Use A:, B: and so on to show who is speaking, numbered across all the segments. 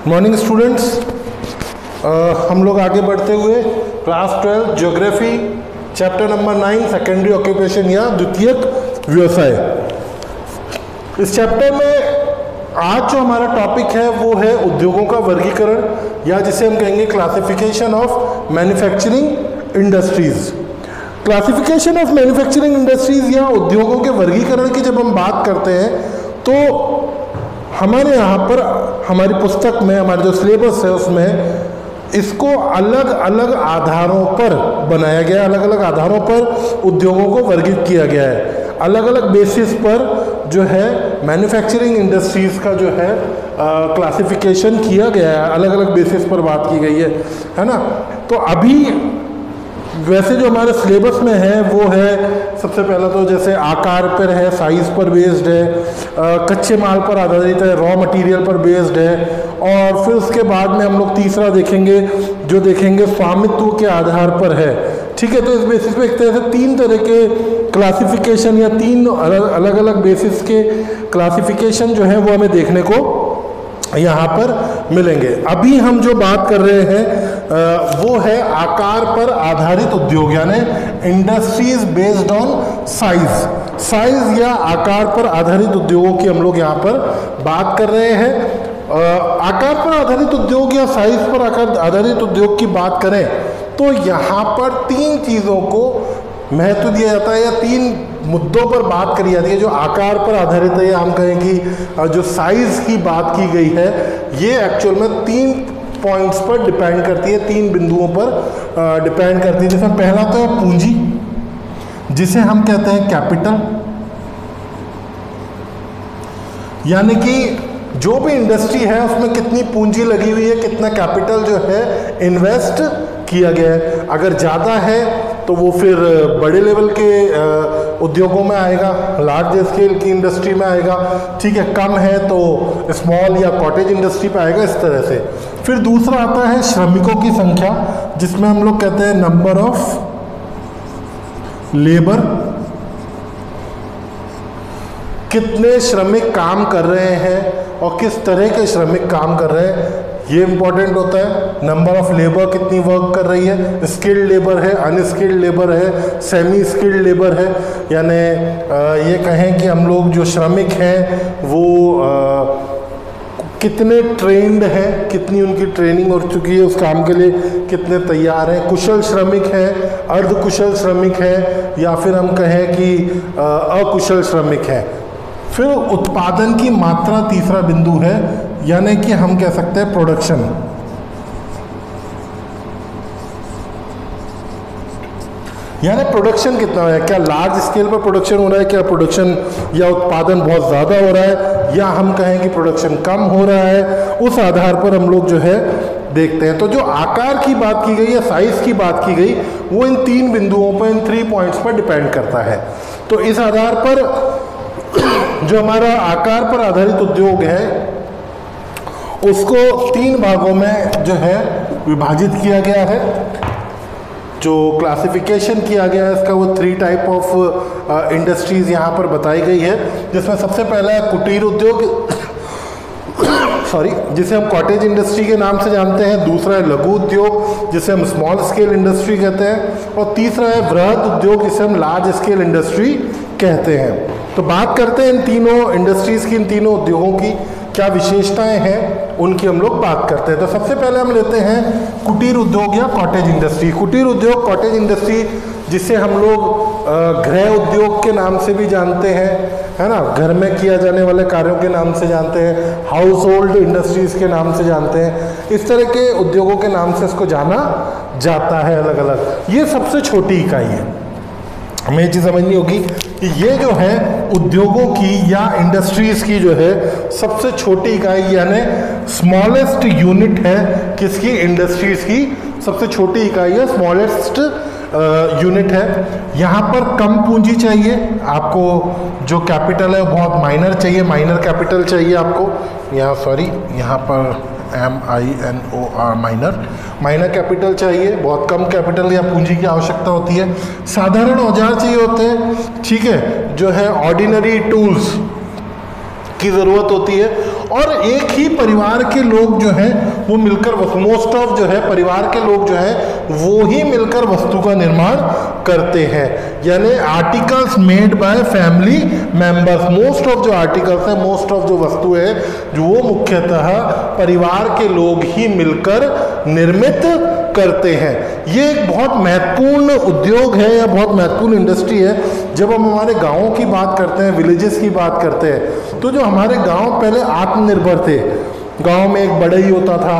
A: Morning students, हम लोग आगे बढ़ते हुए class 12 geography chapter number 9 secondary occupation या द्वितीयक व्यवसाय। इस चैप्टर में आज जो हमारा टॉपिक है वो है उद्योगों का वर्गीकरण या जिसे हम कहेंगे classification of manufacturing industries. Classification of manufacturing industries या उद्योगों के वर्गीकरण की जब हम बात करते हैं तो हमारे यहाँ पर हमारी पुस्तक में हमारे जो सिलेबस है उसमें इसको अलग अलग आधारों पर बनाया गया है, अलग अलग आधारों पर उद्योगों को वर्गीकृत किया गया है। अलग अलग बेसिस पर जो है मैन्युफैक्चरिंग इंडस्ट्रीज़ का जो है क्लासिफिकेशन किया गया है, अलग अलग बेसिस पर बात की गई है ना। तो अभी वैसे जो हमारे सिलेबस में है वो है सबसे पहला तो जैसे आकार पर है, साइज पर बेस्ड है, कच्चे माल पर आधारित है, रॉ मटेरियल पर बेस्ड है, और फिर उसके बाद में हम लोग तीसरा देखेंगे जो देखेंगे स्वामित्व के आधार पर है। ठीक है, तो इस बेसिस पे एक तरह से तीन तरह के क्लासिफिकेशन या तीन अलग अलग बेसिस के क्लासिफिकेशन जो है वो हमें देखने को यहाँ पर मिलेंगे। अभी हम जो बात कर रहे हैं वो है आकार पर आधारित उद्योग यानी इंडस्ट्रीज बेस्ड ऑन साइज या आकार पर आधारित उद्योगों की हम लोग यहाँ पर बात कर रहे हैं। आकार पर आधारित उद्योग या साइज पर आधारित उद्योग की बात करें तो यहाँ पर तीन चीज़ों को महत्व दिया जाता है या तीन मुद्दों पर बात करी जाती है। जो आकार पर आधारित है या हम कहें कि जो साइज की बात की गई है ये एक्चुअल में तीन पॉइंट्स पर डिपेंड करती है, तीन बिंदुओं पर डिपेंड करती है। जिसमें पहला तो है पूंजी, जिसे हम कहते हैं कैपिटल, यानी कि जो भी इंडस्ट्री है उसमें कितनी पूंजी लगी हुई है, कितना कैपिटल जो है इन्वेस्ट किया गया है। अगर ज़्यादा है तो वो फिर बड़े लेवल के उद्योगों में आएगा, लार्ज स्केल की इंडस्ट्री में आएगा। ठीक है, कम है तो स्मॉल या कॉटेज इंडस्ट्री पे आएगा, इस तरह से। फिर दूसरा आता है श्रमिकों की संख्या, जिसमें हम लोग कहते हैं नंबर ऑफ लेबर, कितने श्रमिक काम कर रहे हैं और किस तरह के श्रमिक काम कर रहे हैं ये इंपॉर्टेंट होता है। नंबर ऑफ लेबर कितनी वर्क कर रही है, स्किल्ड लेबर है, अनस्किल्ड लेबर है, सेमी स्किल्ड लेबर है, यानी ये कहें कि हम लोग जो श्रमिक हैं वो कितने ट्रेंड हैं, कितनी उनकी ट्रेनिंग हो चुकी है उस काम के लिए, कितने तैयार हैं, कुशल श्रमिक हैं, अर्धकुशल श्रमिक हैं, या फिर हम कहें कि अकुशल श्रमिक हैं। फिर उत्पादन की मात्रा तीसरा बिंदु है, यानी कि हम कह सकते हैं प्रोडक्शन। यानी प्रोडक्शन कितना है, क्या लार्ज स्केल पर प्रोडक्शन हो रहा है, क्या प्रोडक्शन या उत्पादन बहुत ज़्यादा हो रहा है, या हम कहें कि प्रोडक्शन कम हो रहा है, उस आधार पर हम लोग जो है देखते हैं। तो जो आकार की बात की गई या साइज की बात की गई वो इन तीन बिंदुओं पर, इन 3 पॉइंट्स पर डिपेंड करता है। तो इस आधार पर जो हमारा आकार पर आधारित उद्योग है उसको 3 भागों में जो है विभाजित किया गया है। जो क्लासिफिकेशन किया गया है इसका वो 3 टाइप ऑफ इंडस्ट्रीज यहाँ पर बताई गई है, जिसमें सबसे पहला है कुटीर उद्योग जिसे हम कॉटेज इंडस्ट्री के नाम से जानते हैं। दूसरा है लघु उद्योग जिसे हम स्मॉल स्केल इंडस्ट्री कहते हैं, और तीसरा है वृहद उद्योग जिसे हम लार्ज स्केल इंडस्ट्री कहते हैं। तो बात करते हैं इन तीनों इंडस्ट्रीज़ की, इन तीनों उद्योगों की क्या विशेषताएं हैं उनकी हम लोग बात करते हैं। तो सबसे पहले हम लेते हैं कुटीर उद्योग या कॉटेज इंडस्ट्री। कुटीर उद्योग, कॉटेज इंडस्ट्री, जिसे हम लोग गृह उद्योग के नाम से भी जानते हैं, है ना, घर में किया जाने वाले कार्यों के नाम से जानते हैं, हाउस होल्ड इंडस्ट्रीज़ के नाम से जानते हैं, इस तरह के उद्योगों के नाम से इसको जाना जाता है अलग अलग। ये सबसे छोटी इकाई है। हमें ये चीज़ समझनी होगी कि ये जो है उद्योगों की या इंडस्ट्रीज़ की जो है सबसे छोटी इकाई यानी स्मॉलेस्ट यूनिट है किसकी, इंडस्ट्रीज़ की सबसे छोटी इकाई है, स्मॉलेस्ट यूनिट है। यहाँ पर कम पूंजी चाहिए आपको, जो कैपिटल है बहुत माइनर चाहिए, माइनर कैपिटल चाहिए आपको। यहाँ पर MINOR माइनर कैपिटल चाहिए, बहुत कम कैपिटल या पूंजी की आवश्यकता होती है। साधारण औजार चाहिए होते हैं, ठीक है, जो है ऑर्डिनरी टूल्स की ज़रूरत होती है, और एक ही परिवार के लोग जो हैं वो मिलकर, मोस्ट ऑफ जो है परिवार के लोग जो हैं वो ही मिलकर वस्तु का निर्माण करते हैं। यानी articles made by family members, most of जो आर्टिकल्स है, मोस्ट ऑफ जो वस्तु है जो वो मुख्यतः परिवार के लोग ही मिलकर निर्मित करते हैं। ये एक बहुत महत्वपूर्ण उद्योग है या बहुत महत्वपूर्ण इंडस्ट्री है। जब हम हमारे गाँवों की बात करते हैं, विलेजेस की बात करते हैं, तो जो हमारे गांव पहले आत्मनिर्भर थे, गांव में एक बढ़ई होता था,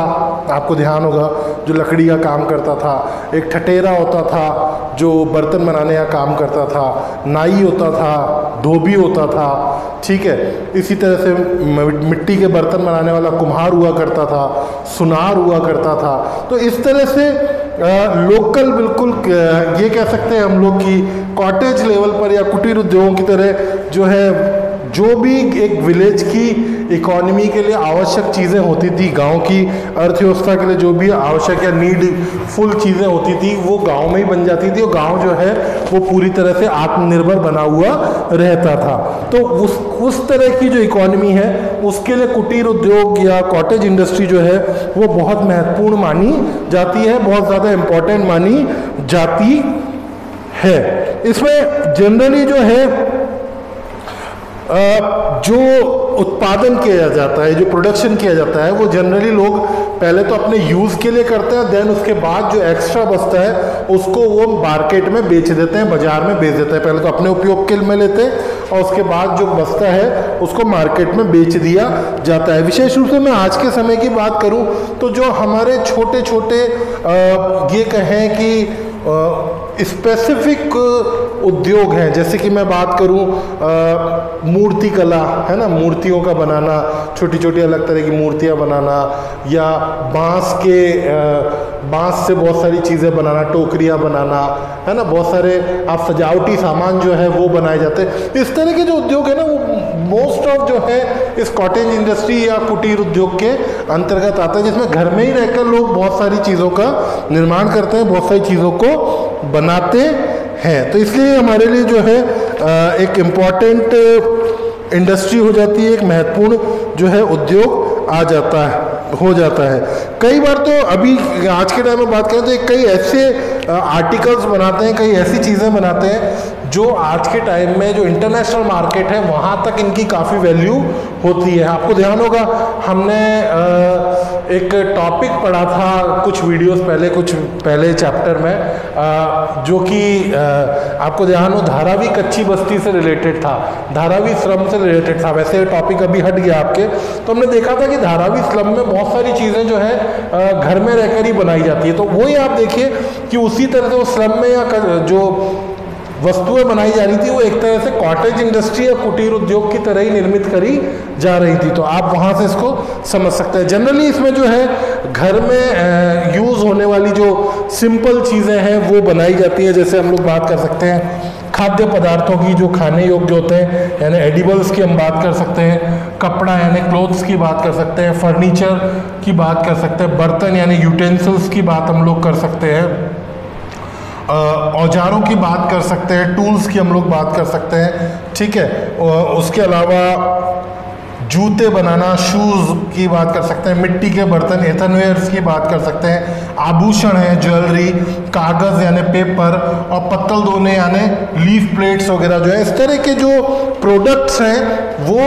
A: आपको ध्यान होगा, जो लकड़ी का काम करता था, एक ठटेरा होता था जो बर्तन बनाने का काम करता था, नाई होता था, धोबी होता था, ठीक है। इसी तरह से मिट्टी के बर्तन बनाने वाला कुम्हार हुआ करता था, सुनार हुआ करता था। तो इस तरह से लोकल, बिल्कुल ये कह सकते हैं हम लोग कि कॉटेज लेवल पर या कुटीर उद्योगों की तरह जो है, जो भी एक विलेज की इकोनॉमी के लिए आवश्यक चीज़ें होती थी, गांव की अर्थव्यवस्था के लिए जो भी आवश्यक या नीडफुल चीज़ें होती थी वो गांव में ही बन जाती थी, और गांव जो है वो पूरी तरह से आत्मनिर्भर बना हुआ रहता था। तो उस तरह की जो इकोनॉमी है उसके लिए कुटीर उद्योग या कॉटेज इंडस्ट्री जो है वो बहुत महत्वपूर्ण मानी जाती है, बहुत ज़्यादा इम्पोर्टेंट मानी जाती है। इसमें जनरली जो है जो उत्पादन किया जाता है, जो प्रोडक्शन किया जाता है, वो जनरली लोग पहले तो अपने यूज़ के लिए करते हैं, देन उसके बाद जो एक्स्ट्रा बचता है उसको वो मार्केट में बेच देते हैं, बाजार में बेच देते हैं। पहले तो अपने उपयोग के लिए में लेते हैं और उसके बाद जो बचता है उसको मार्केट में बेच दिया जाता है। विशेष रूप से मैं आज के समय की बात करूं तो जो हमारे छोटे छोटे ये कहें कि स्पेसिफिक उद्योग हैं, जैसे कि मैं बात करूं मूर्ति कला है ना, मूर्तियों का बनाना, छोटी छोटी अलग तरह की मूर्तियां बनाना, या बांस से बहुत सारी चीज़ें बनाना, टोकरियां बनाना, है ना, बहुत सारे आप सजावटी सामान जो है वो बनाए जाते हैं। इस तरह के जो उद्योग है ना वो मोस्ट ऑफ जो है इस कॉटेज इंडस्ट्री या कुटीर उद्योग के अंतर्गत आता है, जिसमें घर में ही रहकर लोग बहुत सारी चीज़ों का निर्माण करते हैं, बहुत सारी चीज़ों को बनाते हैं। तो इसलिए हमारे लिए जो है एक इम्पॉर्टेंट इंडस्ट्री हो जाती है, एक महत्वपूर्ण जो है उद्योग हो जाता है। कई बार तो अभी आज के टाइम में बात करें तो कई ऐसे आर्टिकल्स बनाते हैं, कई ऐसी चीज़ें बनाते हैं जो आज के टाइम में जो इंटरनेशनल मार्केट है वहाँ तक इनकी काफ़ी वैल्यू होती है। आपको ध्यान होगा हमने एक टॉपिक पढ़ा था कुछ वीडियोस पहले, कुछ पहले चैप्टर में, जो कि आपको ध्यान हो धारावी कच्ची बस्ती से रिलेटेड था, धारावी श्रम से रिलेटेड था। वैसे टॉपिक अभी हट गया आपके, तो हमने देखा था कि धारावी श्रम में बहुत सारी चीज़ें जो है घर में रहकर ही बनाई जाती है। तो वही आप देखिए कि उसी तरह से वो श्रम में या जो वस्तुएं बनाई जा रही थी वो एक तरह से कॉटेज इंडस्ट्री या कुटीर उद्योग की तरह ही निर्मित करी जा रही थी। तो आप वहाँ से इसको समझ सकते हैं। जनरली इसमें जो है घर में यूज़ होने वाली जो सिंपल चीज़ें हैं वो बनाई जाती है। जैसे हम लोग बात कर सकते हैं खाद्य पदार्थों की जो खाने योग्य होते हैं, यानी एडिबल्स की हम बात कर सकते हैं, कपड़ा यानी क्लोथ्स की बात कर सकते हैं, फर्नीचर की बात कर सकते हैं, बर्तन यानी यूटेंसिल्स की बात हम लोग कर सकते हैं, औजारों की बात कर सकते हैं, टूल्स की हम लोग बात कर सकते हैं, ठीक है। उसके अलावा जूते बनाना, शूज़ की बात कर सकते हैं, मिट्टी के बर्तन, एथनवेयर्स की बात कर सकते हैं, आभूषण है, ज्वेलरी, कागज़ यानी पेपर, और पत्तल धोने यानी लीफ प्लेट्स वगैरह जो है, इस तरह के जो प्रोडक्ट्स हैं वो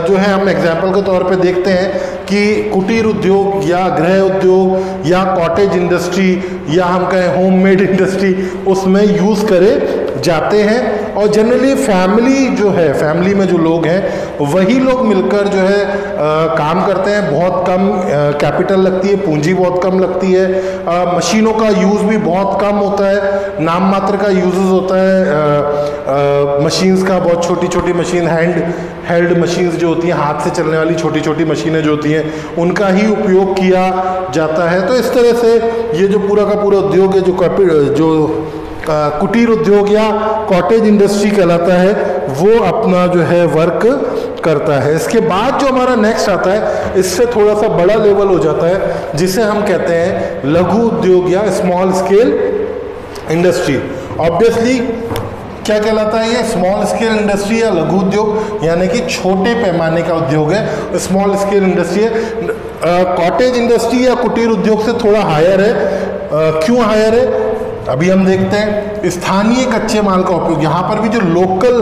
A: जो है हम एग्जाम्पल के तौर पे देखते हैं कि कुटीर उद्योग या गृह उद्योग या कॉटेज इंडस्ट्री या हम कहें होममेड इंडस्ट्री उसमें यूज़ करे जाते हैं। और जनरली फैमिली जो है, फैमिली में जो लोग हैं वही लोग मिलकर जो है काम करते हैं। बहुत कम कैपिटल लगती है, पूंजी बहुत कम लगती है, मशीनों का यूज़ भी बहुत कम होता है, नाम मात्र का यूज़ होता है मशीन्स का। बहुत छोटी छोटी मशीन, हैंड मशीन्स जो होती हैं, हाथ से चलने वाली छोटी छोटी मशीनें जो होती हैं उनका ही उपयोग किया जाता है। तो इस तरह से ये जो पूरा का पूरा उद्योग है जो कुटीर उद्योग या कॉटेज इंडस्ट्री कहलाता है वो अपना जो है वर्क करता है। इसके बाद जो हमारा नेक्स्ट आता है इससे थोड़ा सा बड़ा लेवल हो जाता है जिसे हम कहते हैं लघु उद्योग या स्मॉल स्केल इंडस्ट्री। ऑब्वियसली क्या कहलाता है ये? स्मॉल स्केल इंडस्ट्री या लघु उद्योग, यानी कि छोटे पैमाने का उद्योग है, स्मॉल स्केल इंडस्ट्री है। कॉटेज इंडस्ट्री या कुटीर उद्योग से थोड़ा हायर है। क्यों हायर है? अभी हम देखते हैं। स्थानीय कच्चे माल का उपयोग, यहाँ पर भी जो लोकल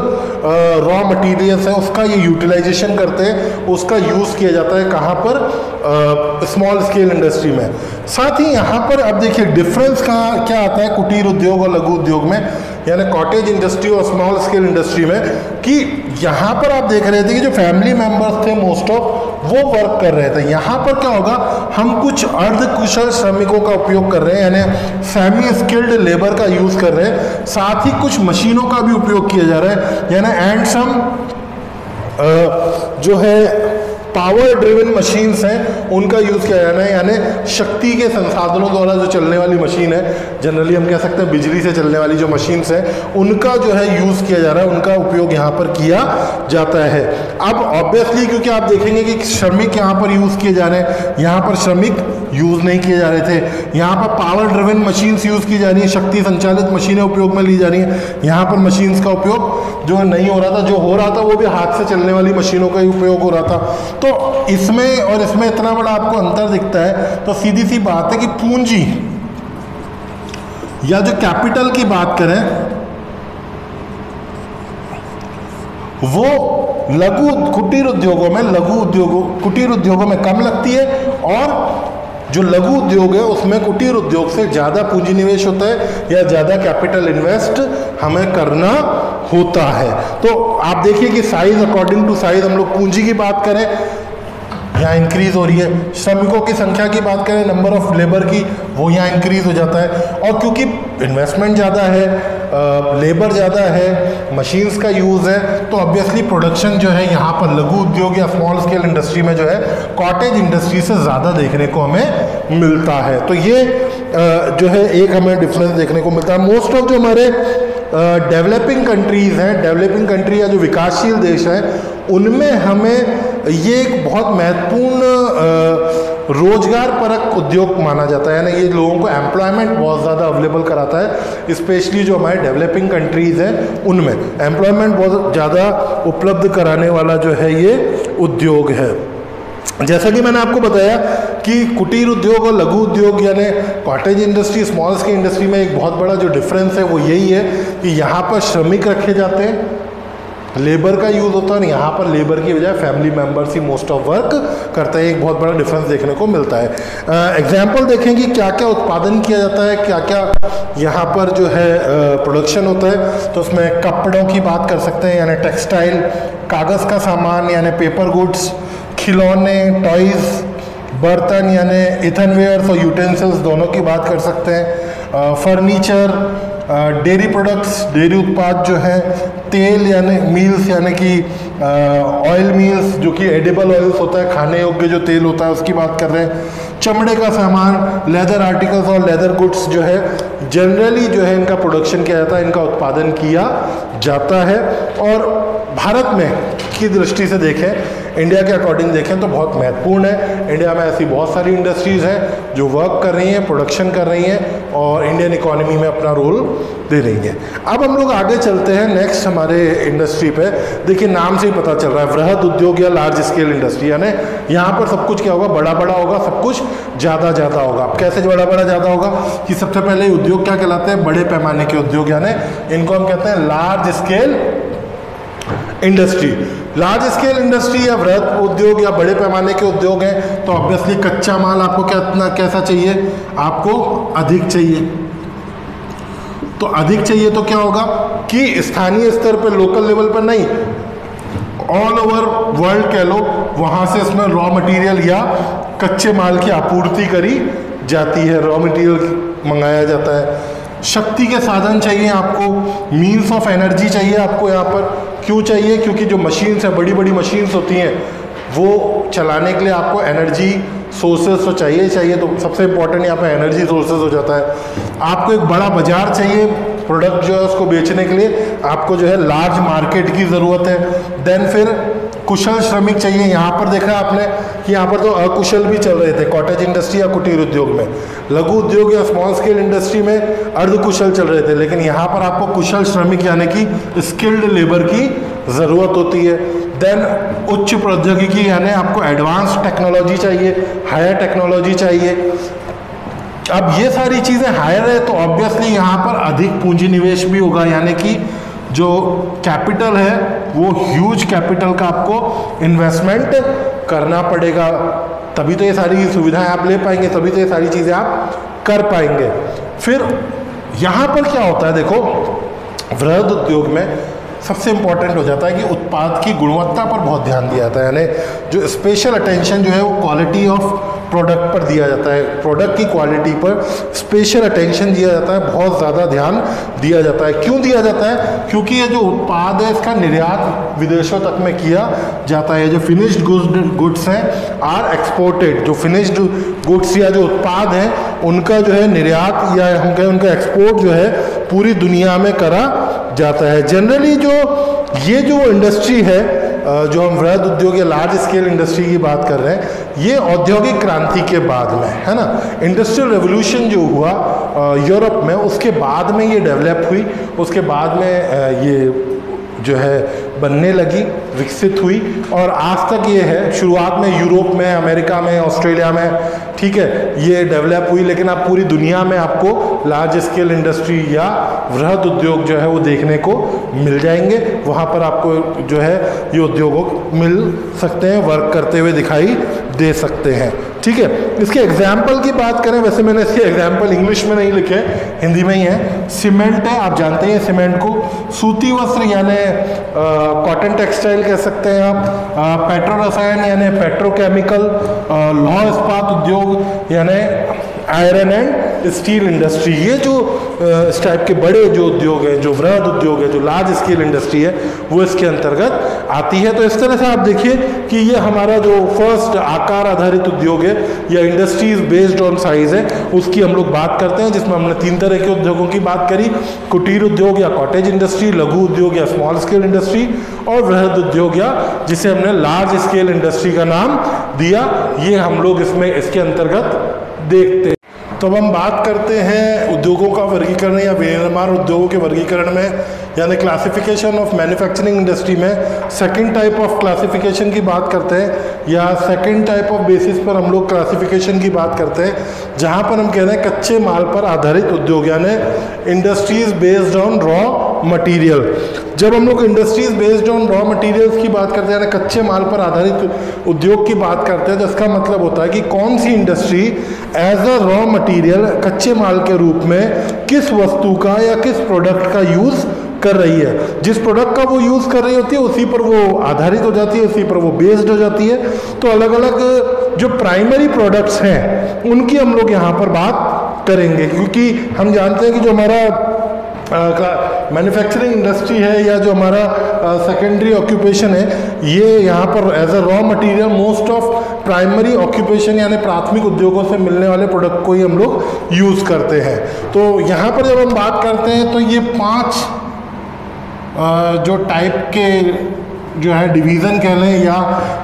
A: रॉ मटेरियल्स है उसका ये यूटिलाइजेशन करते हैं, उसका यूज़ किया जाता है कहाँ पर? स्मॉल स्केल इंडस्ट्री में। साथ ही यहाँ पर अब देखिए डिफरेंस कहाँ क्या आता है कुटीर उद्योग और लघु उद्योग में, यानी कॉटेज इंडस्ट्री और स्मॉल स्केल इंडस्ट्री में, कि यहाँ पर आप देख रहे थे कि जो फैमिली मेंबर्स थे मोस्ट ऑफ वो वर्क कर रहे थे। यहाँ पर क्या होगा, हम कुछ अर्ध कुशल श्रमिकों का उपयोग कर रहे हैं, यानी सेमी स्किल्ड लेबर का यूज़ कर रहे हैं। साथ ही कुछ मशीनों का भी उपयोग किया जा रहा है, यानी एंड सम जो है पावर ड्रिवन मशीन्स हैं उनका यूज़ किया जाना है, यानी शक्ति के संसाधनों द्वारा जो चलने वाली मशीन है, जनरली हम कह सकते हैं बिजली से चलने वाली जो मशीन्स हैं उनका जो है यूज़ किया जा रहा है, उनका उपयोग यहाँ पर किया जाता है। अब ऑब्वियसली क्योंकि आप देखेंगे कि श्रमिक यहाँ पर यूज़ किए जा रहे हैं, यहाँ पर श्रमिक यूज़ नहीं किए जा रहे थे। यहाँ पर पावर ड्रिवन मशीन्स यूज़ की जा रही है, शक्ति संचालित मशीनें उपयोग में ली जा रही हैं। यहाँ पर मशीन्स का उपयोग जो नहीं हो रहा था, जो हो रहा था वो भी हाथ से चलने वाली मशीनों का ही उपयोग हो रहा था। तो इसमें और इसमें इतना बड़ा आपको अंतर दिखता है, तो सीधी सी बात है कि पूंजी या जो कैपिटल की बात करें वो कुटीर उद्योगों में कुटीर उद्योगों में कम लगती है, और जो लघु उद्योग है उसमें कुटीर उद्योग से ज़्यादा पूंजी निवेश होता है या ज़्यादा कैपिटल इन्वेस्ट हमें करना होता है। तो आप देखिए कि साइज, अकॉर्डिंग टू साइज हम लोग पूंजी की बात करें यहाँ इंक्रीज हो रही है, श्रमिकों की संख्या की बात करें, नंबर ऑफ लेबर की, वो यहाँ इंक्रीज हो जाता है। और क्योंकि इन्वेस्टमेंट ज़्यादा है, लेबर ज़्यादा है, मशीन्स का यूज़ है, तो ऑब्वियसली प्रोडक्शन जो है यहाँ पर लघु उद्योग या स्मॉल स्केल इंडस्ट्री में जो है कॉटेज इंडस्ट्री से ज़्यादा देखने को हमें मिलता है। तो ये जो है एक हमें डिफरेंस देखने को मिलता है। मोस्ट ऑफ जो हमारे डेवलपिंग कंट्रीज़ हैं, डेवलपिंग कंट्री या जो विकासशील देश हैं, उनमें हमें ये एक बहुत महत्वपूर्ण रोजगार परक उद्योग माना जाता है, यानी ये लोगों को एम्प्लॉयमेंट बहुत ज़्यादा अवेलेबल कराता है। स्पेशली जो हमारे डेवलपिंग कंट्रीज़ हैं उनमें एम्प्लॉयमेंट बहुत ज़्यादा उपलब्ध कराने वाला जो है ये उद्योग है। जैसा कि मैंने आपको बताया कि कुटीर उद्योग और लघु उद्योग यानी cottage industry, small scale industry में एक बहुत बड़ा जो डिफरेंस है वो यही है कि यहाँ पर श्रमिक रखे जाते हैं, लेबर का यूज़ होता है, और यहाँ पर लेबर की बजाय family members he most of work करते हैं। एक बहुत बड़ा डिफरेंस देखने को मिलता है। एग्जाम्पल देखें कि क्या क्या उत्पादन किया जाता है, क्या क्या यहाँ पर जो है प्रोडक्शन होता है। तो उसमें कपड़ों की बात कर सकते हैं, यानी टेक्सटाइल, कागज़ का सामान यानी पेपर गुड्स, खिलौने, टॉयज़, बर्तन यानी इथनवेयर्स और यूटेंसिल्स दोनों की बात कर सकते हैं, फर्नीचर, डेयरी प्रोडक्ट्स, डेयरी उत्पाद जो है, तेल यानी मील्स यानी कि ऑयल मील्स जो कि एडिबल ऑयल्स होता है, खाने योग्य जो तेल होता है उसकी बात कर रहे हैं, चमड़े का सामान, लेदर आर्टिकल्स और लेदर गुड्स जो है जनरली जो है इनका प्रोडक्शन किया जाता है, इनका उत्पादन किया जाता है। और भारत में की दृष्टि से देखें, इंडिया के अकॉर्डिंग देखें तो बहुत महत्वपूर्ण है। इंडिया में ऐसी बहुत सारी इंडस्ट्रीज़ हैं जो वर्क कर रही हैं, प्रोडक्शन कर रही हैं और इंडियन इकोनॉमी में अपना रोल दे रही हैं। अब हम लोग आगे चलते हैं नेक्स्ट हमारे इंडस्ट्री पे। देखिए नाम से ही पता चल रहा है वृहद उद्योग या लार्ज स्केल इंडस्ट्री, यानी यहाँ पर सब कुछ क्या होगा, बड़ा बड़ा होगा, सब कुछ ज़्यादा ज़्यादा होगा। अब कैसे बड़ा बड़ा ज़्यादा होगा कि सबसे पहले उद्योग क्या कहलाते हैं, बड़े पैमाने के उद्योग, यानी इनको हम कहते हैं large scale industry. Large scale industry या वृहद उद्योग या बड़े पैमाने के उद्योग हैं तो ऑब्वियसली कच्चा माल आपको कितना कैसा चाहिए, आपको अधिक चाहिए। तो अधिक चाहिए तो क्या होगा कि स्थानीय स्तर पर, लोकल लेवल पर नहीं, ऑल ओवर वर्ल्ड कह लो, वहाँ से इसमें रॉ मटेरियल या कच्चे माल की आपूर्ति करी जाती है, रॉ मटेरियल मंगाया जाता है। शक्ति के साधन चाहिए आपको, मीन्स ऑफ एनर्जी चाहिए आपको यहाँ पर। क्यों चाहिए, क्योंकि जो मशीन्स है, बड़ी बड़ी मशीन्स होती हैं, वो चलाने के लिए आपको एनर्जी सोर्सेज तो चाहिए ही चाहिए। तो सबसे इम्पोर्टेंट यहाँ पे एनर्जी सोर्सेज हो जाता है। आपको एक बड़ा बाजार चाहिए, प्रोडक्ट जो है उसको बेचने के लिए आपको जो है लार्ज मार्केट की ज़रूरत है। देन फिर कुशल श्रमिक चाहिए। यहाँ पर देखा आपने कि यहाँ पर तो अकुशल भी चल रहे थे कॉटेज इंडस्ट्री या कुटीर उद्योग में, लघु उद्योग या स्मॉल स्केल इंडस्ट्री में अर्धकुशल चल रहे थे, लेकिन यहाँ पर आपको कुशल श्रमिक यानी कि स्किल्ड लेबर की ज़रूरत होती है। देन उच्च प्रौद्योगिकी यानी आपको एडवांस टेक्नोलॉजी चाहिए, हायर टेक्नोलॉजी चाहिए। अब ये सारी चीज़ें हायर है तो ऑब्वियसली यहाँ पर अधिक पूंजी निवेश भी होगा, यानी कि जो कैपिटल है वो ह्यूज कैपिटल का आपको इन्वेस्टमेंट करना पड़ेगा, तभी तो ये सारी सुविधाएं आप ले पाएंगे, तभी तो ये सारी चीज़ें आप कर पाएंगे। फिर यहाँ पर क्या होता है, देखो वृहद उद्योग में सबसे इम्पॉर्टेंट हो जाता है कि उत्पाद की गुणवत्ता पर बहुत ध्यान दिया जाता है, यानी जो स्पेशल अटेंशन जो है वो क्वालिटी ऑफ प्रोडक्ट पर दिया जाता है, प्रोडक्ट की क्वालिटी पर स्पेशल अटेंशन दिया जाता है, बहुत ज़्यादा ध्यान दिया जाता है। क्यों दिया जाता है? क्योंकि ये जो उत्पाद है इसका निर्यात विदेशों तक में किया जाता है। जो फिनिश्ड गुड्स हैं आर एक्सपोर्टेड, जो फिनिश्ड गुड्स या जो उत्पाद हैं उनका जो है निर्यात या हम कहें उनका एक्सपोर्ट जो है पूरी दुनिया में करा जाता है। जनरली ये जो इंडस्ट्री है, जो हम वृहद उद्योग या लार्ज स्केल इंडस्ट्री की बात कर रहे हैं, ये औद्योगिक क्रांति के बाद में है ना, इंडस्ट्रियल रेवोल्यूशन जो हुआ यूरोप में, उसके बाद में ये डेवलप हुई, उसके बाद में ये जो है बनने लगी, विकसित हुई और आज तक ये है। शुरुआत में यूरोप में, अमेरिका में, ऑस्ट्रेलिया में, ठीक है, ये डेवलप हुई, लेकिन अब पूरी दुनिया में आपको लार्ज स्केल इंडस्ट्री या वृहद उद्योग जो है वो देखने को मिल जाएंगे। वहाँ पर आपको जो है ये उद्योगों मिल सकते हैं, वर्क करते हुए दिखाई दे सकते हैं, ठीक है। इसके एग्जाम्पल की बात करें, वैसे मैंने इसके एग्जाम्पल इंग्लिश में नहीं लिखे, हिंदी में ही है। सीमेंट है, आप जानते हैं सीमेंट को सूती वस्त्र यानी कॉटन टेक्सटाइल कह सकते हैं आप, पेट्रो रसायन यानी पेट्रोकेमिकल, लौह इस्पात उद्योग यानी आयरन एंड स्टील इंडस्ट्री। ये जो इस टाइप के बड़े जो उद्योग हैं, जो वृहद उद्योग है, जो लार्ज स्केल इंडस्ट्री है, वो इसके अंतर्गत आती है। तो इस तरह से आप देखिए कि ये हमारा जो फर्स्ट आकार आधारित उद्योग है या इंडस्ट्रीज बेस्ड ऑन साइज है, उसकी हम लोग बात करते हैं, जिसमें हमने 3 तरह के उद्योगों की बात करी, कुटीर उद्योग या कॉटेज इंडस्ट्री, लघु उद्योग या स्मॉल स्केल इंडस्ट्री, और वृहद उद्योग या जिसे हमने लार्ज स्केल इंडस्ट्री का नाम दिया। ये हम लोग इसमें इसके अंतर्गत देखते हैं। तो अब हम बात करते हैं उद्योगों का वर्गीकरण या विनिर्माण उद्योगों के वर्गीकरण में, यानी क्लासिफिकेशन ऑफ मैन्युफैक्चरिंग इंडस्ट्री में सेकंड टाइप ऑफ क्लासिफिकेशन की बात करते हैं, या सेकंड टाइप ऑफ बेसिस पर हम लोग क्लासिफिकेशन की बात करते हैं, जहां पर हम कह रहे हैं कच्चे माल पर आधारित उद्योग यानी industries based on raw material. जब हम लोग industries based on raw materials की बात करते हैं, यानी कच्चे माल पर आधारित उद्योग की बात करते हैं, तो इसका मतलब होता है कि कौन सी industry as a raw material कच्चे माल के रूप में किस वस्तु का या किस प्रोडक्ट का यूज़ कर रही है। जिस प्रोडक्ट का वो यूज़ कर रही होती है उसी पर वो आधारित हो जाती है, उसी पर वो बेस्ड हो जाती है। तो अलग अलग जो प्राइमरी प्रोडक्ट्स हैं उनकी हम लोग यहाँ पर बात करेंगे, क्योंकि हम जानते हैं कि जो हमारा मैन्युफैक्चरिंग इंडस्ट्री है या जो हमारा सेकेंडरी ऑक्यूपेशन है, ये यहाँ पर as a raw material most of primary occupation यानी प्राथमिक उद्योगों से मिलने वाले प्रोडक्ट को ही हम लोग यूज़ करते हैं। तो यहाँ पर जब हम बात करते हैं तो ये 5 जो टाइप के जो है डिवीज़न कह लें या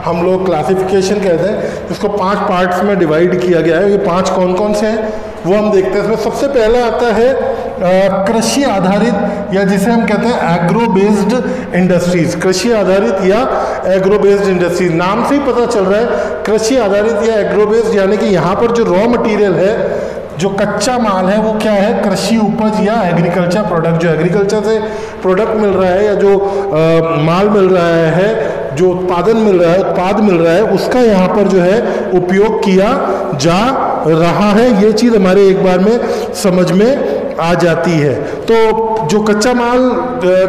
A: हम लोग क्लासिफिकेशन कहते हैं, इसको 5 पार्ट्स में डिवाइड किया गया है। ये 5 कौन कौन से हैं वो हम देखते हैं। इसमें सबसे पहला आता है कृषि आधारित या जिसे हम कहते हैं एग्रो बेस्ड इंडस्ट्रीज। कृषि आधारित या एग्रो बेस्ड इंडस्ट्रीज, नाम से ही पता चल रहा है कृषि आधारित या एग्रो बेस्ड, यानी कि यहाँ पर जो रॉ मटेरियल है, जो कच्चा माल है, वो क्या है, कृषि उपज या एग्रीकल्चर प्रोडक्ट। जो एग्रीकल्चर से प्रोडक्ट मिल रहा है या जो माल मिल रहा है, जो उत्पादन मिल रहा है, उत्पाद मिल रहा है, उसका यहाँ पर जो है उपयोग किया जा रहा है। ये चीज़ हमारे एक बार में समझ में आ जाती है। तो जो कच्चा माल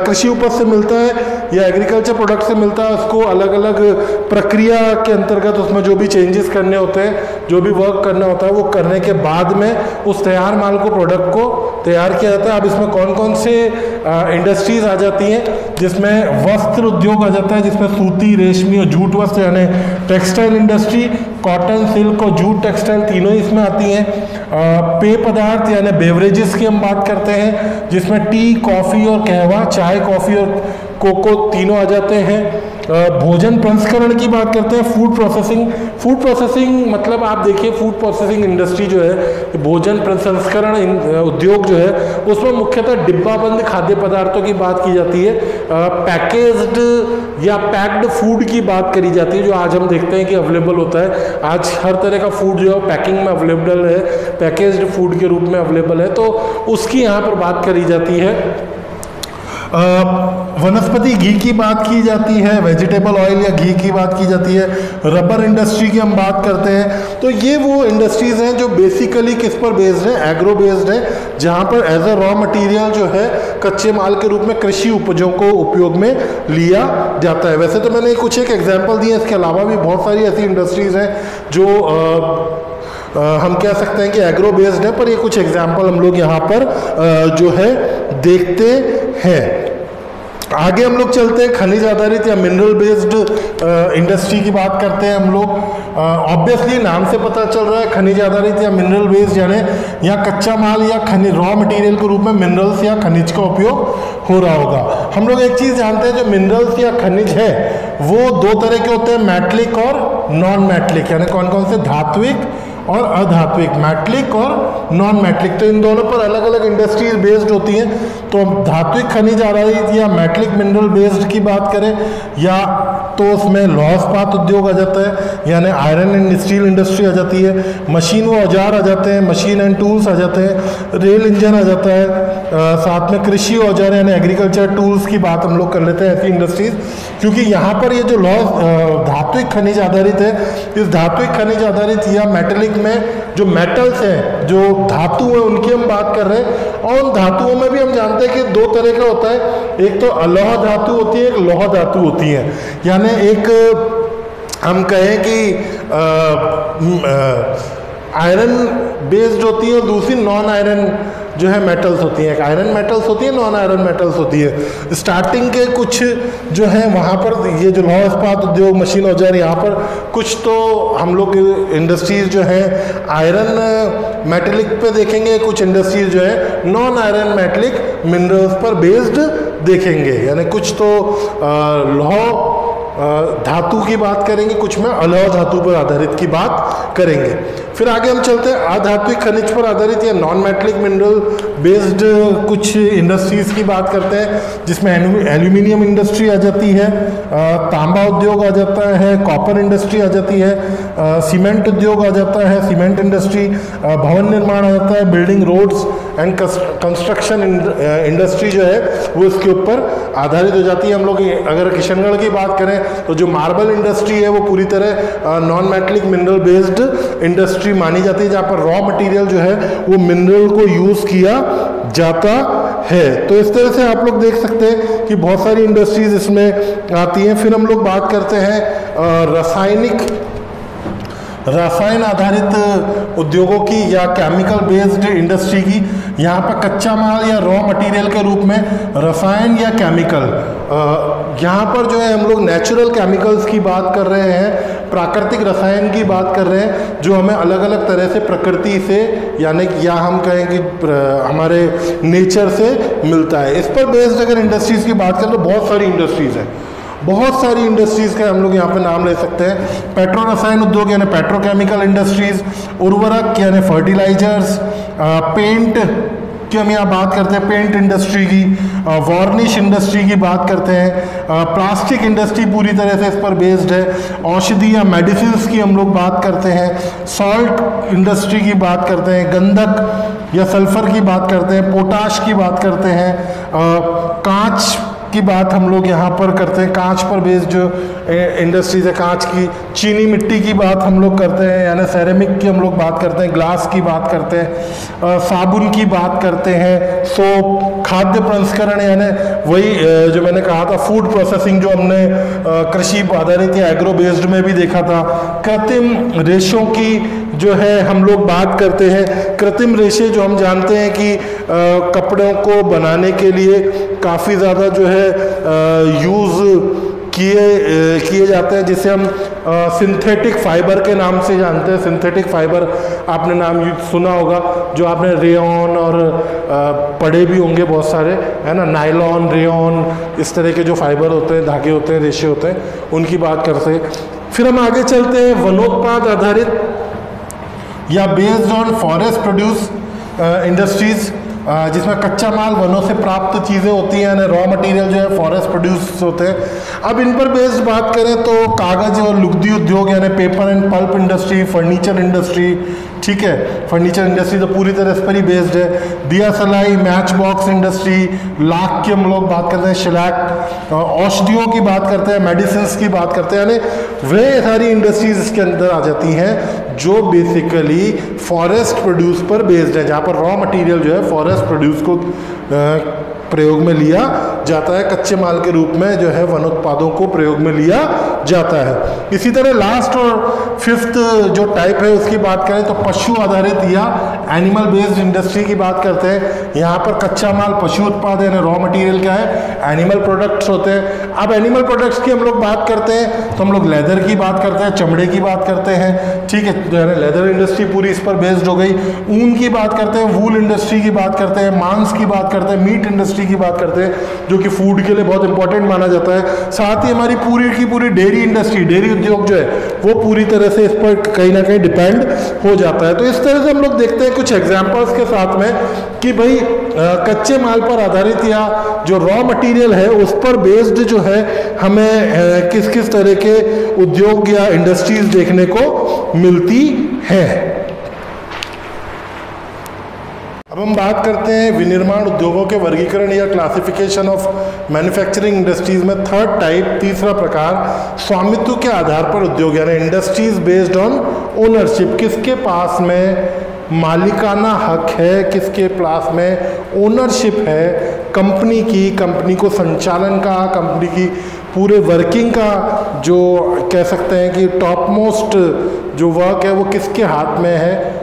A: कृषि उपज से मिलता है या एग्रीकल्चर प्रोडक्ट से मिलता है, उसको अलग अलग प्रक्रिया के अंतर्गत उसमें जो भी चेंजेस करने होते हैं, जो भी वर्क करना होता है, वो करने के बाद में उस तैयार माल को, प्रोडक्ट को तैयार किया जाता है। अब इसमें कौन कौन से इंडस्ट्रीज आ जाती हैं, जिसमें वस्त्र उद्योग आ जाता है, जिसमें सूती, रेशमी और जूट वस्त्र यानी टेक्सटाइल इंडस्ट्री, कॉटन, सिल्क और जूट टेक्सटाइल तीनों इसमें आती हैं। पेय पदार्थ यानी बेवरेजेस की हम बात करते हैं, जिसमें टी, कॉफ़ी और कहवा, चाय, कॉफ़ी और कोको तीनों आ जाते हैं। भोजन प्रसंस्करण की बात करते हैं, फूड प्रोसेसिंग। फूड प्रोसेसिंग मतलब आप देखिए, फूड प्रोसेसिंग इंडस्ट्री जो है, भोजन प्रसंस्करण उद्योग जो है, उसमें मुख्यतः डिब्बाबंद खाद्य पदार्थों की बात की जाती है। पैकेज्ड या पैक्ड फूड की बात करी जाती है, जो आज हम देखते हैं कि अवेलेबल होता है। आज हर तरह का फूड जो है पैकिंग में अवेलेबल है, पैकेज्ड फूड के रूप में अवेलेबल है, तो उसकी यहाँ पर बात करी जाती है। वनस्पति घी की बात की जाती है, वेजिटेबल ऑयल या घी की बात की जाती है। रबर इंडस्ट्री की हम बात करते हैं। तो ये वो इंडस्ट्रीज़ हैं जो बेसिकली किस पर बेस्ड है, एग्रो बेस्ड है, जहाँ पर एज अ रॉ मटेरियल जो है कच्चे माल के रूप में कृषि उपजों को उपयोग में लिया जाता है। वैसे तो मैंने कुछ एक एग्जाम्पल दिए, इसके अलावा भी बहुत सारी ऐसी इंडस्ट्रीज़ हैं जो हम कह सकते हैं कि एग्रो बेस्ड है, पर ये कुछ एग्जाम्पल हम लोग यहाँ पर जो है देखते हैं। आगे हम लोग चलते हैं, खनिज आधारित या मिनरल बेस्ड इंडस्ट्री की बात करते हैं हम लोग। ऑब्वियसली नाम से पता चल रहा है, खनिज आधारित या मिनरल बेस्ड यानी यहाँ कच्चा माल या खनिज रॉ मटेरियल के रूप में मिनरल्स या खनिज का उपयोग हो रहा होगा। हम लोग एक चीज़ जानते हैं, जो मिनरल्स या खनिज है वो दो तरह के होते हैं, मेटलिक और नॉन मेटलिक, यानी कौन कौन से, धात्विक और अधात्विक, मेटलिक और नॉन मेटलिक। तो इन दोनों पर अलग अलग इंडस्ट्रीज बेस्ड होती हैं। तो धात्विक खनिज आधारित या मेटलिक मिनरल बेस्ड की बात करें, या तो उसमें लौह इस्पात उद्योग आ जाता है, यानी आयरन एंड स्टील इंडस्ट्री आ जाती है, मशीन व औजार आ जाते हैं, मशीन एंड टूल्स आ जाते हैं, रेल इंजन आ जाता है, साथ में कृषि औजार यानी एग्रीकल्चर टूल्स की बात हम लोग कर लेते हैं, ऐसी इंडस्ट्रीज। क्योंकि यहाँ पर ये जो लौह धात्विक खनिज आधारित है, इस धात्विक खनिज आधारित या मेटलिक में जो मेटल्स हैं, जो धातु हैं, उनकी हम बात कर रहे हैं। और उन धातुओं में भी हम जानते हैं कि दो तरह का होता है, एक तो अलौह धातु होती है, एक लौह धातु होती है। यानी एक हम कहें कि आयरन बेस्ड होती है और दूसरी नॉन आयरन जो है मेटल्स होती हैं। एक आयरन मेटल्स होती है, नॉन आयरन मेटल्स होती है। स्टार्टिंग के कुछ जो है वहाँ पर ये जो लौह इस्पात उद्योग, मशीन औजार, यहाँ पर कुछ तो हम लोग इंडस्ट्रीज जो है आयरन मेटलिक पे देखेंगे, कुछ इंडस्ट्रीज जो है नॉन आयरन मेटलिक मिनरल्स पर बेस्ड देखेंगे। यानी कुछ तो लौह धातु की बात करेंगे, कुछ में अलौह धातु पर आधारित की बात करेंगे। फिर आगे हम चलते हैं, अधात्विक खनिज पर आधारित या नॉन मेटलिक मिनरल बेस्ड कुछ इंडस्ट्रीज की बात करते हैं, जिसमें एल्यूमिनियम इंडस्ट्री आ जाती है, तांबा उद्योग आ जाता है, कॉपर इंडस्ट्री आ जाती है, सीमेंट उद्योग आ जाता है, सीमेंट इंडस्ट्री, भवन निर्माण आ जाता है, building, roads and construction industry जो है वो इसके ऊपर आधारित हो जाती है। हम लोग अगर किशनगढ़ की बात करें तो जो मार्बल इंडस्ट्री है वो पूरी तरह non metallic mineral based industry मानी जाती है, जहाँ पर रॉ मटेरियल जो है वो मिनरल को यूज़ किया जाता है। तो इस तरह से आप लोग देख सकते हैं कि बहुत सारी इंडस्ट्रीज इसमें आती हैं। फिर हम लोग बात करते हैं रसायन आधारित उद्योगों की या केमिकल बेस्ड इंडस्ट्री की। यहाँ पर कच्चा माल या रॉ मटेरियल के रूप में रसायन या केमिकल, यहाँ पर जो है हम लोग नेचुरल केमिकल्स की बात कर रहे हैं, प्राकृतिक रसायन की बात कर रहे हैं, जो हमें अलग अलग तरह से प्रकृति से यानी या हम कहें कि हमारे नेचर से मिलता है। इस पर बेस्ड अगर इंडस्ट्रीज़ की बात करें तो बहुत सारी इंडस्ट्रीज़ हैं, बहुत सारी इंडस्ट्रीज़ के हम लोग यहाँ पे नाम ले सकते हैं। पेट्रो रसायन उद्योग यानी पेट्रोकेमिकल इंडस्ट्रीज़, उर्वरक यानी फर्टिलाइजर्स, पेंट की हम यहाँ बात करते हैं, पेंट इंडस्ट्री की, वार्निश इंडस्ट्री की बात करते हैं, प्लास्टिक इंडस्ट्री पूरी तरह से इस पर बेस्ड है, औषधि या मेडिसिन्स की हम लोग बात करते हैं, सॉल्ट इंडस्ट्री की बात करते हैं, गंधक या सल्फर की बात करते हैं, पोटाश की बात करते हैं, कांच की बात हम लोग यहाँ पर करते हैं, कांच पर बेस्ड जो इंडस्ट्रीज है, कांच की, चीनी मिट्टी की बात हम लोग करते हैं, यानी सेरेमिक की हम लोग बात करते हैं, ग्लास की बात करते हैं, साबुन की बात करते हैं, सोप, खाद्य प्रसंस्करण यानी वही जो मैंने कहा था फूड प्रोसेसिंग, जो हमने कृषि आधारित या एग्रो बेस्ड में भी देखा था। कृत्रिम रेशों की जो है हम लोग बात करते हैं। कृत्रिम रेशे जो हम जानते हैं कि कपड़ों को बनाने के लिए काफ़ी ज़्यादा जो है यूज़ किए जाते हैं, जिसे हम सिंथेटिक फाइबर के नाम से जानते हैं। सिंथेटिक फाइबर आपने नाम सुना होगा, जो आपने रेयन और पढ़े भी होंगे बहुत सारे, है ना, नायलॉन, रेयन, इस तरह के जो फाइबर होते हैं, धागे होते हैं, रेशे होते हैं, उनकी बात करते हैं। फिर हम आगे चलते हैं, वनोत्पाद आधारित या based on forest produce industries, जिसमें कच्चा माल वनों से प्राप्त चीज़ें होती हैं, रॉ मटेरियल जो है फॉरेस्ट प्रोड्यूस होते हैं। अब इन पर बेस्ड बात करें तो कागज़ और लुगदी उद्योग यानी paper and pulp industry, furniture industry, ठीक है, फर्नीचर इंडस्ट्री तो पूरी तरह इस पर ही बेस्ड है। दिया सलाई, मैच बॉक्स इंडस्ट्री, लाख की हम लोग बात करते हैं, शिलाक, औषधियों की बात करते हैं, मेडिसिन की बात करते हैं, यानी वह सारी इंडस्ट्रीज इसके अंदर आ जाती हैं जो बेसिकली फॉरेस्ट प्रोड्यूस पर बेस्ड है, जहाँ पर रॉ मटेरियल जो है फॉरेस्ट प्रोड्यूस को प्रयोग में लिया जाता है, कच्चे माल के रूप में जो है वनोत्पादों को प्रयोग में लिया जाता है। इसी तरह लास्ट और फिफ्थ जो टाइप है उसकी बात करें तो पशु आधारित या एनिमल बेस्ड इंडस्ट्री की बात करते हैं। यहाँ पर कच्चा माल पशु उत्पाद है, रॉ मटेरियल क्या है, एनिमल प्रोडक्ट्स होते हैं। अब एनिमल प्रोडक्ट्स की हम लोग बात करते हैं तो हम लोग लेदर की बात करते हैं, चमड़े की बात करते हैं, ठीक है, लेदर इंडस्ट्री पूरी इस पर बेस्ड हो गई। ऊन की बात करते हैं, वूल इंडस्ट्री की बात करते हैं, मांस की बात करते हैं, मीट इंडस्ट्री की बात करते हैं, जो कि फूड के लिए बहुत इंपॉर्टेंट माना जाता है। साथ ही हमारी पूरी की पूरी डेयरी इंडस्ट्री, डेयरी उद्योग जो है वो पूरी तरह से इस पर कहीं ना कहीं डिपेंड हो जाता है। तो इस तरह से हम लोग देखते हैं कुछ एग्जांपल्स के साथ में कि भाई कच्चे माल पर आधारित या जो रॉ मटेरियल है उस पर बेस्ड जो है हमें किस किस तरह के उद्योग या इंडस्ट्रीज देखने को मिलती है। अब हम बात करते हैं विनिर्माण उद्योगों के वर्गीकरण या क्लासिफिकेशन ऑफ मैन्युफैक्चरिंग इंडस्ट्रीज में थर्ड टाइप, तीसरा प्रकार, स्वामित्व के आधार पर उद्योग यानी इंडस्ट्रीज बेस्ड ऑन ओनरशिप। किसके पास में मालिकाना हक है, किसके पास में ओनरशिप है कंपनी की, कंपनी को संचालन का, कंपनी की पूरे वर्किंग का जो कह सकते हैं कि टॉप मोस्ट जो वर्क है वो किसके हाथ में है,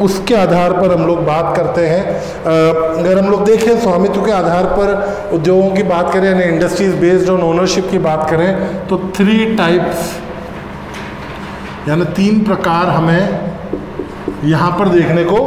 A: उसके आधार पर हम लोग बात करते हैं। अगर हम लोग देखें स्वामित्व के आधार पर उद्योगों की बात करें यानी इंडस्ट्रीज बेस्ड ऑन ओनरशिप की बात करें तो 3 टाइप्स यानी 3 प्रकार हमें यहाँ पर देखने को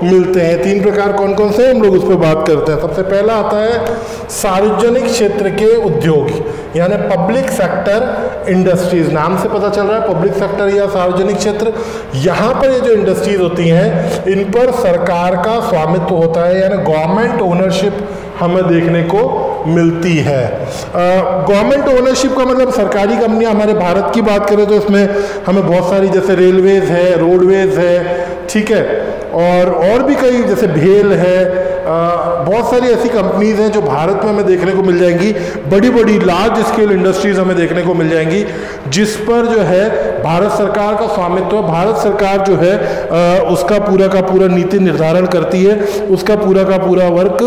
A: मिलते हैं। 3 प्रकार कौन कौन से हम लोग उस पर बात करते हैं। सबसे पहला आता है सार्वजनिक क्षेत्र के उद्योग यानी पब्लिक सेक्टर इंडस्ट्रीज। नाम से पता चल रहा है पब्लिक सेक्टर या सार्वजनिक क्षेत्र। यहाँ पर ये जो इंडस्ट्रीज होती हैं इन पर सरकार का स्वामित्व होता है यानी गवर्नमेंट ओनरशिप हमें देखने को मिलती है। गवर्नमेंट ओनरशिप का मतलब सरकारी कंपनियां, हमारे भारत की बात करें तो इसमें हमें बहुत सारी जैसे रेलवेज है, रोडवेज है, ठीक है, और भी कई जैसे भेल है, बहुत सारी ऐसी कंपनीज हैं जो भारत में हमें देखने को मिल जाएंगी। बड़ी बड़ी लार्ज स्केल इंडस्ट्रीज हमें देखने को मिल जाएंगी जिस पर जो है भारत सरकार का स्वामित्व है। भारत सरकार जो है उसका पूरा का पूरा नीति निर्धारण करती है, उसका पूरा का पूरा वर्क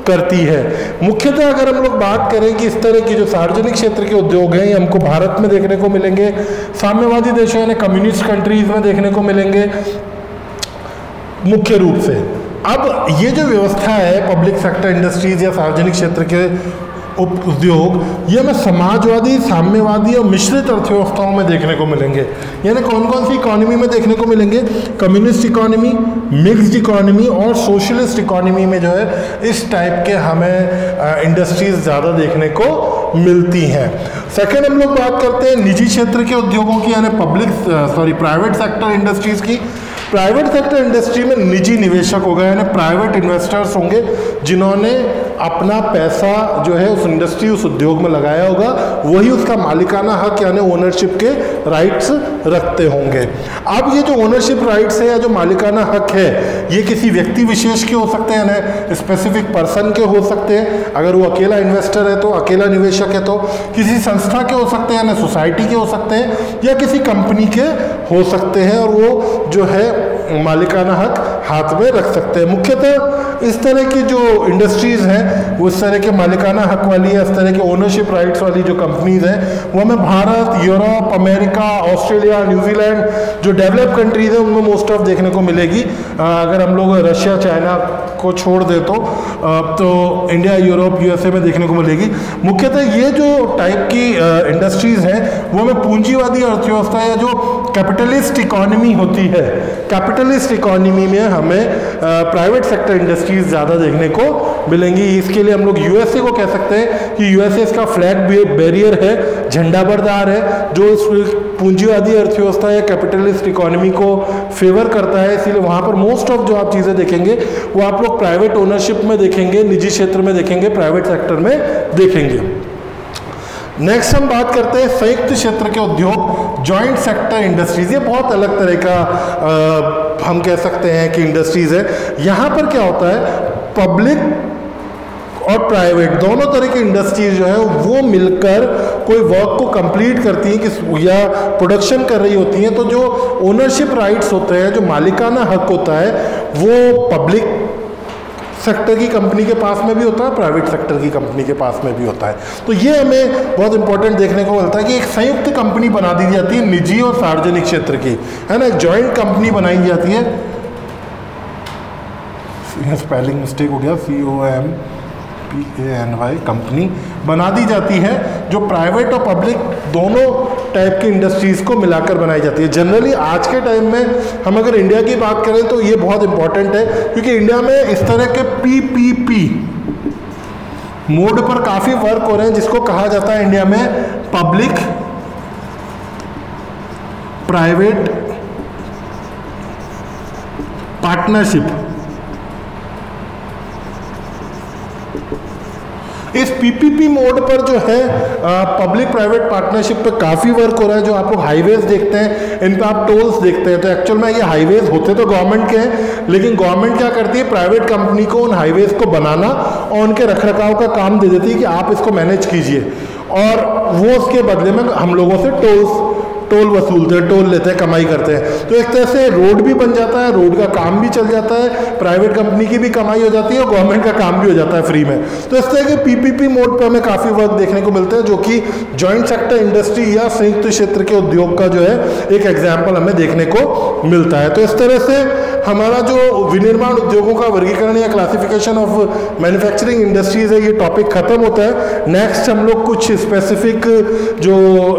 A: करती है। मुख्यतः अगर हम लोग बात करें कि इस तरह की जो सार्वजनिक क्षेत्र के उद्योग हैं ये हमको भारत में देखने को मिलेंगे, साम्यवादी देशों यानी कम्युनिस्ट कंट्रीज में देखने को मिलेंगे मुख्य रूप से। अब ये जो व्यवस्था है पब्लिक सेक्टर इंडस्ट्रीज या सार्वजनिक क्षेत्र के उद्योग, ये हमें समाजवादी, साम्यवादी और मिश्रित अर्थव्यवस्थाओं में देखने को मिलेंगे। यानी कौन कौन सी इकोनॉमी में देखने को मिलेंगे? कम्युनिस्ट इकोनॉमी, मिक्स्ड इकोनॉमी और सोशलिस्ट इकोनॉमी में जो है इस टाइप के हमें इंडस्ट्रीज ज़्यादा देखने को मिलती हैं। सेकेंड हम लोग बात करते हैं निजी क्षेत्र के उद्योगों की यानी प्राइवेट सेक्टर इंडस्ट्रीज की। प्राइवेट सेक्टर इंडस्ट्री में निजी निवेशक हो गए यानी प्राइवेट इन्वेस्टर्स होंगे जिन्होंने अपना पैसा जो है उस इंडस्ट्री, उस उद्योग में लगाया होगा, वही उसका मालिकाना हक यानी ओनरशिप के राइट्स रखते होंगे। अब ये जो ओनरशिप राइट्स है या जो मालिकाना हक है ये किसी व्यक्ति विशेष के हो सकते हैं यानी स्पेसिफिक पर्सन के हो सकते हैं, अगर वो अकेला इन्वेस्टर है तो, अकेला निवेशक है तो, किसी संस्था के हो सकते हैं यानी सोसाइटी के हो सकते हैं, या किसी कंपनी के हो सकते हैं, और वो जो है मालिकाना हक हाथ में रख सकते हैं। मुख्यतः इस तरह की जो इंडस्ट्रीज़ हैं वो इस तरह के मालिकाना हक वाली है, इस तरह के ओनरशिप राइट्स वाली जो कंपनीज़ हैं वो हमें Bharat, Europe, America, Australia, New Zealand जो डेवलप कंट्रीज़ हैं उनमें मोस्ट ऑफ देखने को मिलेगी। अगर हम लोग रशिया, चाइना को छोड़ दे तो इंडिया, यूरोप, यूएसए में देखने को मिलेगी। मुख्यतः ये जो टाइप की इंडस्ट्रीज़ हैं वो हमें पूंजीवादी अर्थव्यवस्था या जो कैपिटलिस्ट इकोनॉमी होती है, कैपिटलिस्ट इकोनॉमी में हमें प्राइवेट सेक्टर इंडस्ट्रीज ज़्यादा देखने को मिलेंगी। इसके लिए हम लोग यूएसए को कह सकते हैं कि यूएसए इसका फ्लैग बैरियर है, झंडा बरदार है, जो इस पूंजीवादी अर्थव्यवस्था या कैपिटलिस्ट इकोनॉमी को फेवर करता है। इसीलिए वहाँ पर मोस्ट ऑफ जो आप चीज़ें देखेंगे वो आप लोग प्राइवेट ओनरशिप में देखेंगे, निजी क्षेत्र में देखेंगे, प्राइवेट सेक्टर में देखेंगे। नेक्स्ट हम बात करते हैं संयुक्त क्षेत्र के उद्योग, जॉइंट सेक्टर इंडस्ट्रीज। ये बहुत अलग तरह का हम कह सकते हैं कि इंडस्ट्रीज है। यहाँ पर क्या होता है, पब्लिक और प्राइवेट दोनों तरह की इंडस्ट्रीज जो है वो मिलकर कोई वर्क को कंप्लीट करती हैं कि या प्रोडक्शन कर रही होती हैं। तो जो ओनरशिप राइट्स होते हैं, जो मालिकाना हक होता है, वो पब्लिक सेक्टर की कंपनी के पास में भी होता है, प्राइवेट सेक्टर की कंपनी के पास में भी होता है। तो ये हमें बहुत इंपॉर्टेंट देखने को मिलता है कि एक संयुक्त कंपनी बना दी जाती है निजी और सार्वजनिक क्षेत्र की, है ना, एक जॉइंट कंपनी बनाई जाती है। स्पेलिंग मिस्टेक हो गया, COMPANY, कंपनी बना दी जाती है जो प्राइवेट और पब्लिक दोनों टाइप की इंडस्ट्रीज को मिलाकर बनाई जाती है। जनरली आज के टाइम में हम अगर इंडिया की बात करें तो ये बहुत इंपॉर्टेंट है, क्योंकि इंडिया में इस तरह के PPP मोड पर काफ़ी वर्क हो रहे हैं, जिसको कहा जाता है इंडिया में पब्लिक प्राइवेट पार्टनरशिप। इस PPP मोड पर जो है पब्लिक प्राइवेट पार्टनरशिप पे काफ़ी वर्क हो रहा है। जो आप लोग हाईवेज देखते हैं, इन पे आप टोल्स देखते हैं, तो एक्चुअल में ये हाईवेज होते तो गवर्नमेंट के हैं, लेकिन गवर्नमेंट क्या करती है, प्राइवेट कंपनी को उन हाईवेज को बनाना और उनके रखरखाव का काम दे देती है कि आप इसको मैनेज कीजिए, और वो उसके बदले में हम लोगों से टोल वसूलते हैं, टोल लेते हैं, कमाई करते हैं। तो एक तरह से रोड भी बन जाता है, रोड का काम भी चल जाता है, प्राइवेट कंपनी की भी कमाई हो जाती है और गवर्नमेंट का काम भी हो जाता है फ्री में। तो इस तरह के PPP मोड पर हमें काफ़ी वर्क देखने को मिलता है, जो कि जॉइंट सेक्टर इंडस्ट्री या संयुक्त क्षेत्र के उद्योग का जो है एक एग्जाम्पल हमें देखने को मिलता है। तो इस तरह से हमारा जो विनिर्माण उद्योगों का वर्गीकरण या क्लासिफिकेशन ऑफ मैन्युफैक्चरिंग इंडस्ट्रीज है, ये टॉपिक खत्म होता है। नेक्स्ट हम लोग कुछ स्पेसिफिक जो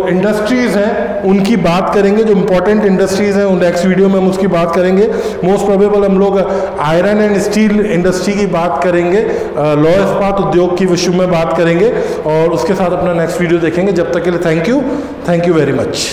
A: इंडस्ट्रीज हैं उनकी बात करेंगे, जो इंपॉर्टेंट इंडस्ट्रीज हैं, उन नेक्स्ट वीडियो में हम उसकी बात करेंगे। मोस्ट प्रोबेबल हम लोग आयरन एंड स्टील इंडस्ट्री की बात करेंगे, लौह इस्पात उद्योग की विषय में बात करेंगे, और उसके साथ अपना नेक्स्ट वीडियो देखेंगे। जब तक के लिए थैंक यू वेरी मच।